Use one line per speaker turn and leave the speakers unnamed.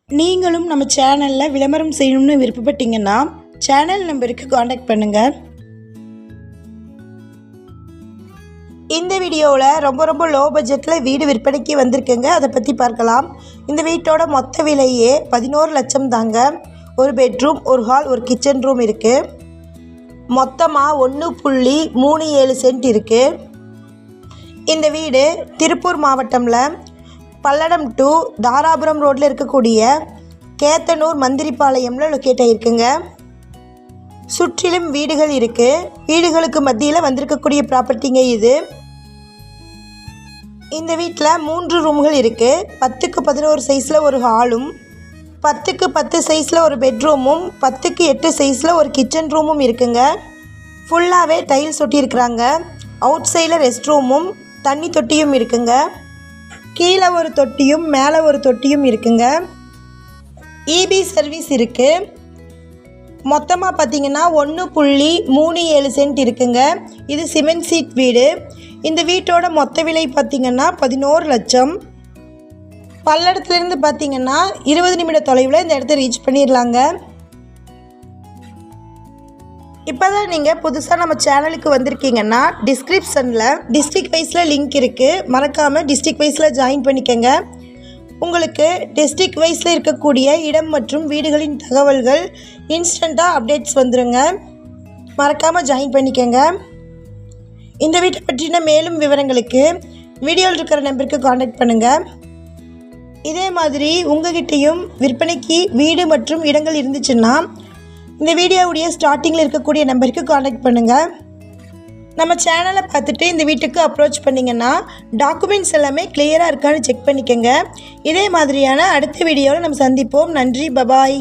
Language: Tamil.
நீங்களும் நம்ம சேனலில் விளம்பரம் செய்யணும்னு விருப்பப்பட்டீங்கன்னா சேனல் நம்பருக்கு காண்டாக்ட் பண்ணுங்கள். இந்த வீடியோவில் ரொம்ப லோ பட்ஜெட்டில் வீடு விற்பனைக்கு வந்திருக்குங்க. அதை பற்றி பார்க்கலாம். இந்த வீட்டோட மொத்த விலையே 11 லட்சம் தாங்க. ஒரு பெட்ரூம், ஒரு ஹால், ஒரு கிச்சன் ரூம் இருக்குது. மொத்தமாக 1.37 சென்ட் இருக்குது. இந்த வீடு திருப்பூர் மாவட்டமில் பல்லடம் டு தாராபுரம் ரோட்டில் இருக்கக்கூடிய கேத்தனூர் மந்திரிப்பாளையம்ல லொக்கேட் ஆகிருக்குங்க. சுற்றிலும் வீடுகள் இருக்குது. வீடுகளுக்கு மத்தியில் வந்திருக்கக்கூடிய ப்ராப்பர்ட்டிங்க இது. இந்த வீட்டில் 3 ரூம்கள் இருக்குது. 10க்கு 11 சைஸில் ஒரு ஹாலும், 10க்கு 10 சைஸில் ஒரு பெட்ரூமும், 10க்கு 8 சைஸில் ஒரு கிச்சன் ரூமும் இருக்குங்க. ஃபுல்லாகவே டைல்ஸ் ஒட்டியிருக்கிறாங்க. அவுட் சைடில் ரெஸ்ட் ரூமும் தண்ணி தொட்டியும் இருக்குங்க. கீழே ஒரு தொட்டியும் மேலே ஒரு தொட்டியும் இருக்குங்க. இபி சர்வீஸ் இருக்குது. மொத்தமாக பார்த்திங்கன்னா 1.37 சென்ட் இருக்குங்க. இது சிமெண்ட் சீட் வீடு. இந்த வீட்டோட மொத்த விலை பார்த்திங்கன்னா 11 லட்சம். பல்லடத்துலேருந்து பார்த்திங்கன்னா 20 நிமிட தொலைவில் இந்த இடத்த ரீச் பண்ணிடலாங்க. இப்போ தான் நீங்கள் புதுசாக நம்ம சேனலுக்கு வந்திருக்கீங்கன்னா டிஸ்கிரிப்ஷனில் டிஸ்ட்ரிக்ட் வைஸில் லிங்க் இருக்குது. மறக்காமல் டிஸ்ட்ரிக்ட் வைஸில் ஜாயின் பண்ணிக்கோங்க. உங்களுக்கு டிஸ்ட்ரிக்ட் வைஸில் இருக்கக்கூடிய இடம் மற்றும் வீடுகளின் தகவல்கள் இன்ஸ்டண்ட்டாக அப்டேட்ஸ் வந்துடுங்க. மறக்காமல் ஜாயின் பண்ணிக்கோங்க. இந்த வீட்டை பற்றின மேலும் விவரங்களுக்கு வீடியோவில் இருக்கிற நம்பருக்கு காண்டாக்ட் பண்ணுங்கள். இதே மாதிரி உங்கள்கிட்டையும் விற்பனைக்கு வீடு மற்றும் இடங்கள் இருந்துச்சுன்னா இந்த வீடியோவுடைய ஸ்டார்டிங்கில் இருக்கக்கூடிய நம்பருக்கு காண்டாக்ட் பண்ணுங்கள். நம்ம சேனலை பார்த்துட்டு இந்த வீட்டுக்கு அப்ரோச் பண்ணிங்கன்னா டாக்குமெண்ட்ஸ் எல்லாமே கிளியராக இருக்கான்னு செக் பண்ணிக்கோங்க. இதே மாதிரியான அடுத்த வீடியோவில் நம்ம சந்திப்போம். நன்றி, பபாய்.